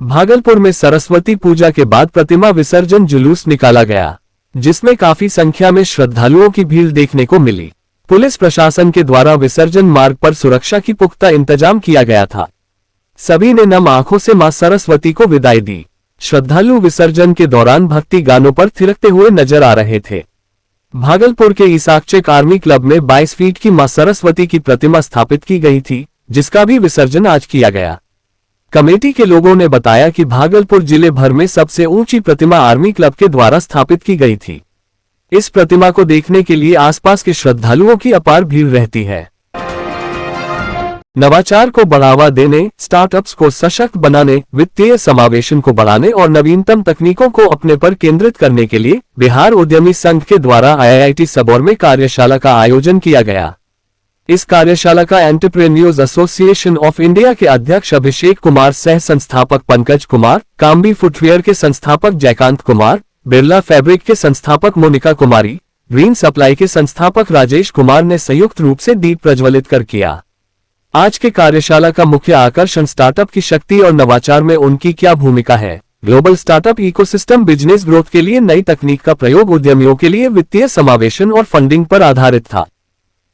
भागलपुर में सरस्वती पूजा के बाद प्रतिमा विसर्जन जुलूस निकाला गया, जिसमें काफी संख्या में श्रद्धालुओं की भीड़ देखने को मिली। पुलिस प्रशासन के द्वारा विसर्जन मार्ग पर सुरक्षा की पुख्ता इंतजाम किया गया था। सभी ने नम आंखों से मां सरस्वती को विदाई दी। श्रद्धालु विसर्जन के दौरान भक्ति गानों पर थिरकते हुए नजर आ रहे थे। भागलपुर के ईसाकचक आर्मी क्लब में 22 फीट की मां सरस्वती की प्रतिमा स्थापित की गई थी, जिसका भी विसर्जन आज किया गया। कमेटी के लोगों ने बताया कि भागलपुर जिले भर में सबसे ऊंची प्रतिमा आर्मी क्लब के द्वारा स्थापित की गई थी। इस प्रतिमा को देखने के लिए आसपास के श्रद्धालुओं की अपार भीड़ रहती है। नवाचार को बढ़ावा देने, स्टार्टअप्स को सशक्त बनाने, वित्तीय समावेशन को बढ़ाने और नवीनतम तकनीकों को अपने पर केंद्रित करने के लिए बिहार उद्यमी संघ के द्वारा IIT सबौर में कार्यशाला का आयोजन किया गया। इस कार्यशाला का एंटरप्रेन्योर्स एसोसिएशन ऑफ इंडिया के अध्यक्ष अभिषेक कुमार, सह संस्थापक पंकज कुमार, काम्बी फुटवियर के संस्थापक जयकांत कुमार, बिरला फैब्रिक के संस्थापक मोनिका कुमारी, ग्रीन सप्लाई के संस्थापक राजेश कुमार ने संयुक्त रूप से दीप प्रज्वलित कर किया। आज के कार्यशाला का मुख्य आकर्षण स्टार्टअप की शक्ति और नवाचार में उनकी क्या भूमिका है, global startup ecosystem business growth के लिए नई तकनीक का प्रयोग, उद्यमियों के लिए वित्तीय समावेशन और फंडिंग पर आधारित था।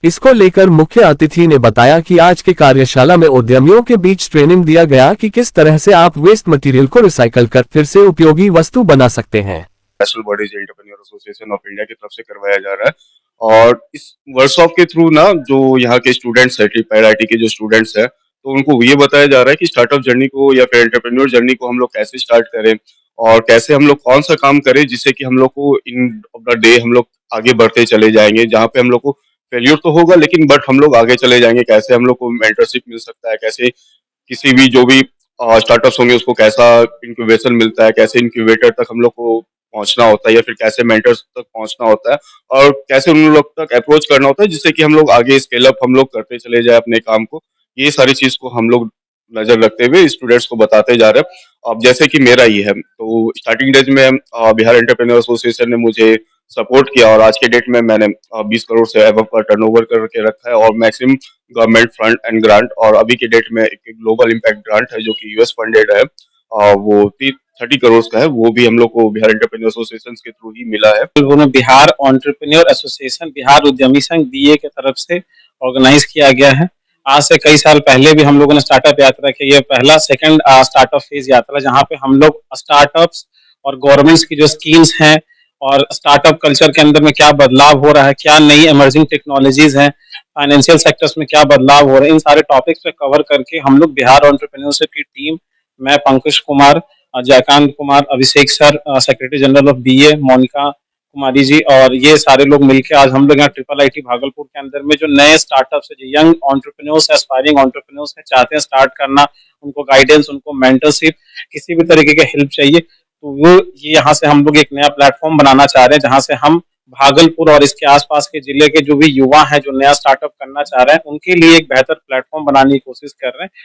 इसको लेकर मुख्य अतिथि ने बताया कि आज के कार्यशाला में उद्यमियों के बीच ट्रेनिंग दिया गया कि किस तरह से आप वेस्ट मटेरियल को रिसाइकल कर फिर से उपयोगी वस्तु बना सकते हैं। National bodies entrepreneur association of India की तरफ से करवाया जा रहा है और इस वर्कशॉप के थ्रू ना जो यहाँ के स्टूडेंट्स है, IIT के जो स्टूडेंट्स है, तो उनको ये बताया जा रहा है कि स्टार्टअप जर्नी को या फिर एंटरप्रेन्योर जर्नी को हम लोग कैसे स्टार्ट करें और कैसे हम लोग कौन सा काम करें जिससे कि हम लोग को इन ऑफ द डे हम लोग आगे बढ़ते चले जाएंगे। जहाँ पे हम लोग को फेल्यूर तो होगा लेकिन बट हम लोग आगे चले जाएंगे। कैसे हम लोग को मेंटरशिप मिल सकता है, कैसे किसी भी जो भी स्टार्टअप्स होंगे उसको कैसा इंक्यूबेशन मिलता है, कैसे इंक्यूबेटर तक हम लोग को पहुंचना होता है या फिर कैसे मेंटर्स तक पहुंचना होता है और कैसे उन लोग तक अप्रोच करना होता है जिससे कि हम लोग आगे स्केल अप हम लोग करते चले जाए अपने काम को। ये सारी चीज को हम लोग नजर रखते हुए स्टूडेंट्स को बताते जा रहे हैं। अब जैसे कि मेरा ये है, तो स्टार्टिंग डेज में बिहार एंटरप्रेन्योर एसोसिएशन ने मुझे सपोर्ट किया और आज के डेट में मैंने 20 करोड़ से एबव का टर्नओवर करके रखा है और maximum government fund and grant और अभी के डेट में एक ग्लोबल इम्पैक्ट ग्रांट है जो कि US फंडेड है और वो 30 करोड़ का है, वो भी हम लोग को बिहार एंटरप्रेन्योर एसोसिएशन के थ्रू ही मिला है। बिहार एंटरप्रेन्योर एसोसिएशन, बिहार उद्यमी संघ BA की तरफ से ऑर्गेनाइज किया गया है। आज से कई साल पहले भी हम लोगों ने स्टार्टअप यात्रा की। ये पहला सेकंड स्टार्टअप फेज यात्रा जहाँ पे हम लोग स्टार्टअप्स और गवर्नमेंट्स की जो स्कीम्स हैं और स्टार्टअप कल्चर के अंदर में क्या बदलाव हो रहा है, क्या नई इमर्जिंग टेक्नोलॉजीज हैं, फाइनेंशियल सेक्टर्स में क्या बदलाव हो रहे हैं, इन सारे टॉपिक्स पे कवर करके हम लोग बिहार एंटरप्रेन्योरशिप की टीम, मैं Pankaj Kumar, Jaikant Kumar, Abhishek sir, secretary general of BA, Monika Kumari ji और ये सारे लोग मिलकर आज हम लोग यहाँ IIT भागलपुर के अंदर में जो नए स्टार्टअप्स है, जो यंग एंटरप्रेन्योर्स, एस्पायरिंग एंटरप्रेन्योर्स है, चाहते हैं स्टार्ट करना, उनको गाइडेंस, उनको मेंटरशिप, किसी भी तरीके की हेल्प चाहिए, तो वो ये यहाँ से हम लोग एक नया प्लेटफॉर्म बनाना चाह रहे हैं जहाँ से हम भागलपुर और इसके आसपास के जिले के जो भी युवा हैं जो नया स्टार्टअप करना चाह रहे हैं उनके लिए एक बेहतर प्लेटफॉर्म बनाने की कोशिश कर रहे हैं।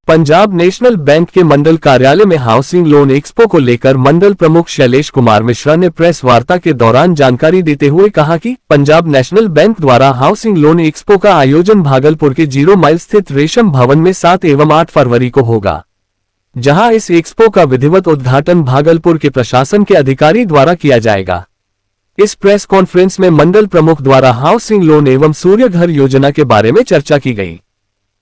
पंजाब नेशनल बैंक के मंडल कार्यालय में हाउसिंग लोन एक्सपो को लेकर मंडल प्रमुख शैलेश कुमार मिश्रा ने प्रेस वार्ता के दौरान जानकारी देते हुए कहा कि पंजाब नेशनल बैंक द्वारा हाउसिंग लोन एक्सपो का आयोजन भागलपुर के 0 माइल स्थित रेशम भवन में 7 एवं 8 फरवरी को होगा, जहां इस एक्सपो का विधिवत उद्घाटन भागलपुर के प्रशासन के अधिकारी द्वारा किया जाएगा। इस प्रेस कॉन्फ्रेंस में मंडल प्रमुख द्वारा हाउसिंग लोन एवं सूर्य घर योजना के बारे में चर्चा की गई।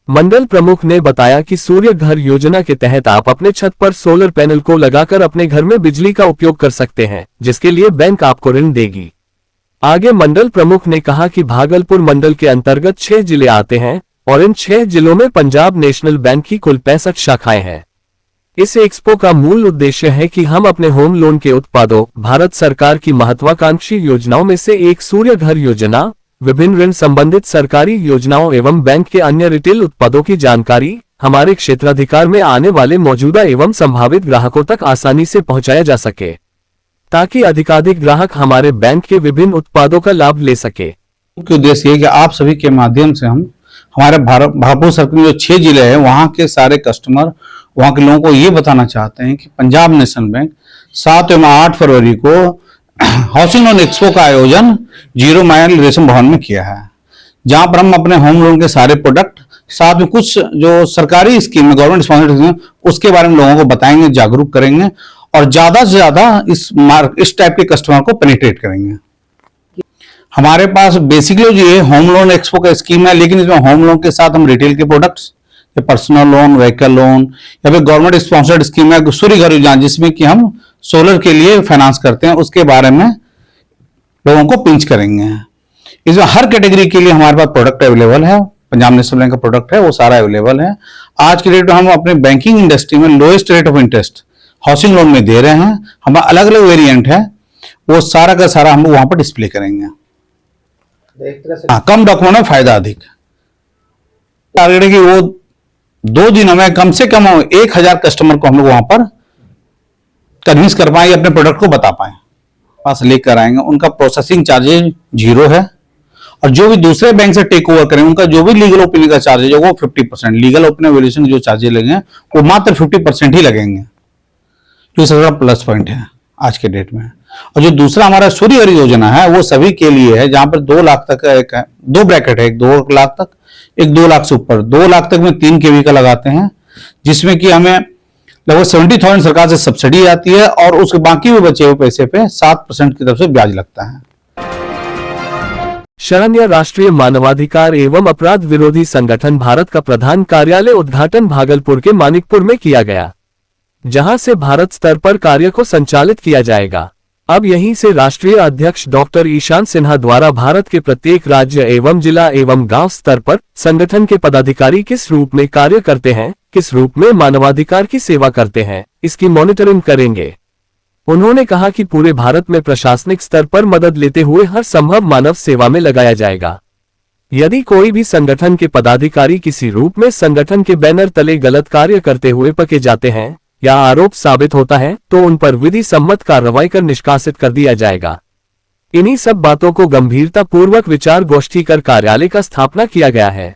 मंडल प्रमुख ने बताया कि सूर्य घर योजना के तहत आप अपने छत पर सोलर पैनल को लगाकर अपने घर में बिजली का उपयोग कर सकते हैं, जिसके लिए बैंक आपको ऋण देगी। आगे मंडल प्रमुख ने कहा कि भागलपुर मंडल के अंतर्गत 6 जिले आते हैं और इन 6 जिलों में पंजाब नेशनल बैंक की कुल 65 शाखाएं हैं। इस एक्सपो का मूल उद्देश्य है कि हम अपने होम लोन के उत्पादों, भारत सरकार की महत्वाकांक्षी योजनाओं में से एक सूर्य घर योजना, विभिन्न ऋण संबंधित सरकारी योजनाओं एवं बैंक के अन्य रिटेल उत्पादों की जानकारी हमारे क्षेत्राधिकार में आने वाले मौजूदा एवं संभावित ग्राहकों तक आसानी से पहुंचाया जा सके, ताकि अधिकाधिक ग्राहक हमारे बैंक के विभिन्न उत्पादों का लाभ ले सके। मुख्य उद्देश्य है कि आप सभी के माध्यम से हम हमारे भागलपुर सर्कल में जो 6 जिले हैं वहां के सारे कस्टमर, वहां के लोगों को ये बताना चाहते हैं कि पंजाब नेशनल बैंक 7 एवं 8 फरवरी को हाउसिंग लोन एक्सपो का आयोजन 0 माइल रेशम भवन में किया है, जहां पर हम अपने होम लोन के सारे प्रोडक्ट साथ में कुछ जो सरकारी स्कीम है, गवर्नमेंट स्पॉन्सर्ड स्कीम, उसके बारे में लोगों को बताएंगे, जागरूक करेंगे और ज्यादा से ज्यादा इस टाइप के कस्टमर को पेनिट्रेट करेंगे। हमारे पास बेसिकली जो ये होम लोन एक्सपो का स्कीम है, लेकिन इसमें होम लोन के साथ हम रिटेल के products, personal loan, vehicle loan, या फिर गवर्नमेंट स्पॉन्सर्ड स्कीम है सूर्य घर योजना, जिसमें कि हम सोलर के लिए फाइनेंस करते हैं, उसके बारे में लोगों को पिंच करेंगे। इसमें हर कैटेगरी के लिए हमारे पास प्रोडक्ट अवेलेबल है। पंजाब नेशनल बैंक का प्रोडक्ट है, वो सारा अवेलेबल है। आज के डेट में हम अपने बैंकिंग इंडस्ट्री में lowest rate of interest housing loan में दे रहे हैं। हमारा अलग अलग वेरिएंट है, वो सारा का सारा हम लोग वहां पर डिस्प्ले करेंगे। कम डॉक्यूमेंट में फायदा अधिक। टारगेट है कि वो 2 दिनों में कम से कम 1000 कस्टमर को हम लोग वहां पर कन्विंस कर पाए, अपने प्रोडक्ट को बता पाए, पास लेकर आएंगे। उनका प्रोसेसिंग चार्जेस 0 है और जो भी दूसरे बैंक से टेक ओवर करेंगे उनका जो भी लीगल ओपिनियन का चार्जेज है वो 50%, लीगल ओपिनियन वैल्यूएशन जो चार्जेस लगेंगे वो मात्र 50% ही लगेंगे, जो सबसे प्लस पॉइंट है आज के डेट में। और जो दूसरा हमारा सूर्य घर योजना है वो सभी के लिए है, जहां पर 2 लाख तक का एक है, 2 ब्रैकेट है, एक 2 लाख तक, एक 2 लाख से ऊपर। 2 लाख तक में 3 kV का लगाते हैं, जिसमें कि हमें लगभग 70,000 सरकार से सब्सिडी आती है और उसके बाकी हुए बचे हुए पैसे पे 7% की तरफ से ब्याज लगता है। शरण्य राष्ट्रीय मानवाधिकार एवं अपराध विरोधी संगठन भारत का प्रधान कार्यालय उद्घाटन भागलपुर के मानिकपुर में किया गया, जहां से भारत स्तर पर कार्य को संचालित किया जाएगा। अब यहीं से राष्ट्रीय अध्यक्ष डॉक्टर ईशान सिन्हा द्वारा भारत के प्रत्येक राज्य एवं जिला एवं गांव स्तर पर संगठन के पदाधिकारी किस रूप में कार्य करते हैं, किस रूप में मानवाधिकार की सेवा करते हैं, इसकी मॉनिटरिंग करेंगे। उन्होंने कहा कि पूरे भारत में प्रशासनिक स्तर पर मदद लेते हुए हर संभव मानव सेवा में लगाया जाएगा। यदि कोई भी संगठन के पदाधिकारी किसी रूप में संगठन के बैनर तले गलत कार्य करते हुए पकड़े जाते हैं या आरोप साबित होता है तो उन पर विधि सम्मत कार्रवाई कर निष्कासित कर दिया जाएगा। इन्हीं सब बातों को गंभीरता पूर्वक विचार गोष्ठी कर कार्यालय का स्थापना किया गया है।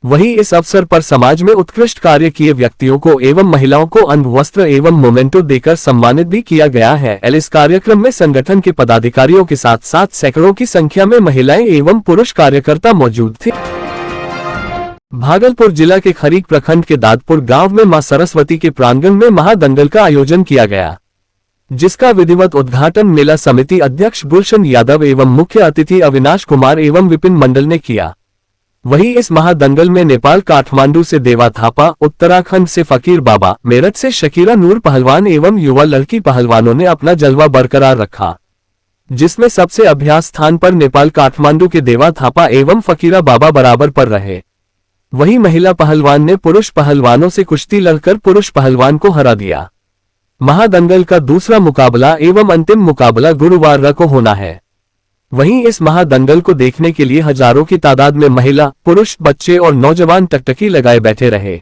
वहीं इस अवसर पर समाज में उत्कृष्ट कार्य किए व्यक्तियों को एवं महिलाओं को अंगवस्त्र एवं मोमेंटो देकर सम्मानित भी किया गया है। इस कार्यक्रम में संगठन के पदाधिकारियों के साथ साथ सैकड़ों की संख्या में महिलाएं एवं पुरुष कार्यकर्ता मौजूद थे। भागलपुर जिला के खरीक प्रखंड के दादपुर गांव में मां सरस्वती के प्रांगण में महादंगल का आयोजन किया गया, जिसका विधिवत उद्घाटन मेला समिति अध्यक्ष गुलशन यादव एवं मुख्य अतिथि अविनाश कुमार एवं विपिन मंडल ने किया। वहीं इस महादंगल में नेपाल काठमांडू से देवा थापा, उत्तराखंड से फकीर बाबा, मेरठ से शकीरा नूर पहलवान एवं युवा लड़की पहलवानों ने अपना जलवा बरकरार रखा, जिसमें सबसे अभ्यास स्थान पर नेपाल काठमांडू के देवा थापा एवं फकीरा बाबा बराबर पर रहे। वहीं महिला पहलवान ने पुरुष पहलवानों से कुश्ती लड़कर पुरुष पहलवान को हरा दिया। महादंगल का दूसरा मुकाबला एवं अंतिम मुकाबला गुरुवार को होना है। वहीं इस महादंगल को देखने के लिए हजारों की तादाद में महिला, पुरुष, बच्चे और नौजवान टकटकी लगाए बैठे रहे।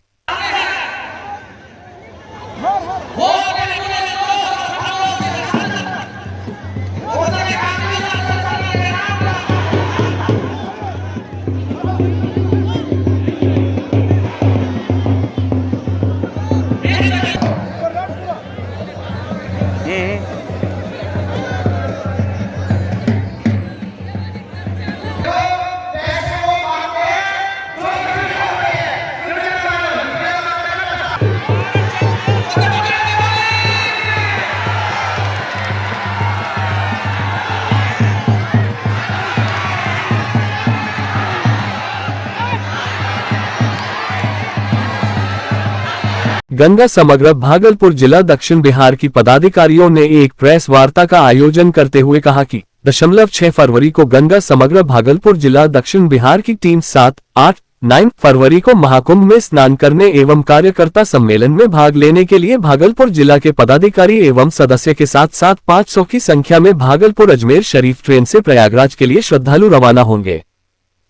गंगा समग्र भागलपुर जिला दक्षिण बिहार की पदाधिकारियों ने एक प्रेस वार्ता का आयोजन करते हुए कहा कि 6 फरवरी को गंगा समग्र भागलपुर जिला दक्षिण बिहार की टीम 7, 8, 9 फरवरी को महाकुंभ में स्नान करने एवं कार्यकर्ता सम्मेलन में भाग लेने के लिए भागलपुर जिला के पदाधिकारी एवं सदस्य के साथ 500 की संख्या में भागलपुर अजमेर शरीफ ट्रेन से प्रयागराज के लिए श्रद्धालु रवाना होंगे।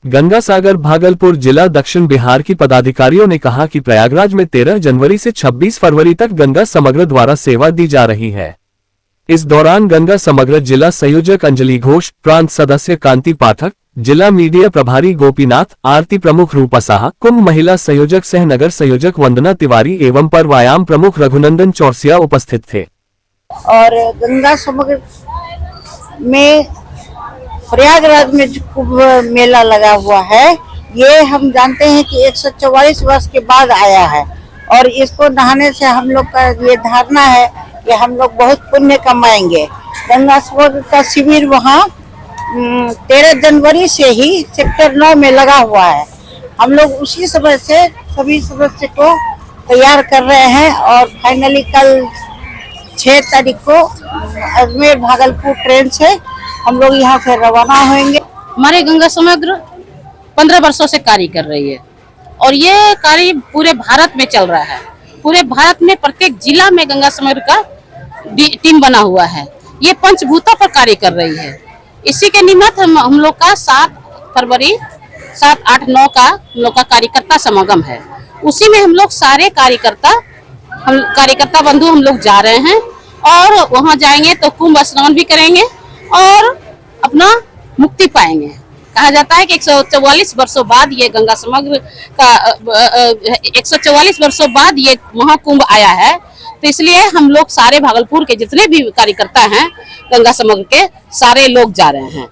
गंगा सागर भागलपुर जिला दक्षिण बिहार की पदाधिकारियों ने कहा कि प्रयागराज में 13 जनवरी से 26 फरवरी तक गंगा समग्र द्वारा सेवा दी जा रही है। इस दौरान गंगा समग्र जिला संयोजक अंजलि घोष, प्रांत सदस्य कांति पाठक, जिला मीडिया प्रभारी गोपीनाथ, आरती प्रमुख रूपा साहा, कुंभ महिला संयोजक सह नगर संयोजक वंदना तिवारी एवं पर्वायाम प्रमुख रघुनंदन चौरसिया उपस्थित थे। और गंगा समग्र में प्रयागराज में जो कुंभ मेला लगा हुआ है, ये हम जानते हैं कि 144 वर्ष के बाद आया है और इसको नहाने से हम लोग का ये धारणा है कि हम लोग बहुत पुण्य कमाएंगे। गंगा समग्र का शिविर वहाँ 13 जनवरी से ही सेक्टर 9 में लगा हुआ है। हम लोग उसी समय से सभी सदस्य को तैयार कर रहे हैं और फाइनली कल 6 तारीख को अजमेर भागलपुर ट्रेन से हम लोग यहाँ से रवाना होंगे। हमारे गंगा समग्र 15 वर्षों से कार्य कर रही है और ये कार्य पूरे भारत में चल रहा है। पूरे भारत में प्रत्येक जिला में गंगा समग्र का टीम बना हुआ है। ये पंचभूतों पर कार्य कर रही है। इसी के निमित्त हम लोग का 7 फरवरी 7, 8, 9 का हम लोग का कार्यकर्ता समागम है। उसी में हम लोग सारे कार्यकर्ता बंधु हम लोग जा रहे हैं और वहां जाएंगे तो कुंभ स्नान भी करेंगे और अपना मुक्ति पाएंगे। कहा जाता है कि 144 वर्षों बाद ये गंगा समग्र का 144 वर्षों बाद ये महाकुंभ आया है। तो इसलिए हम लोग सारे भागलपुर के जितने भी कार्यकर्ता हैं गंगा समग्र के सारे लोग जा रहे हैं।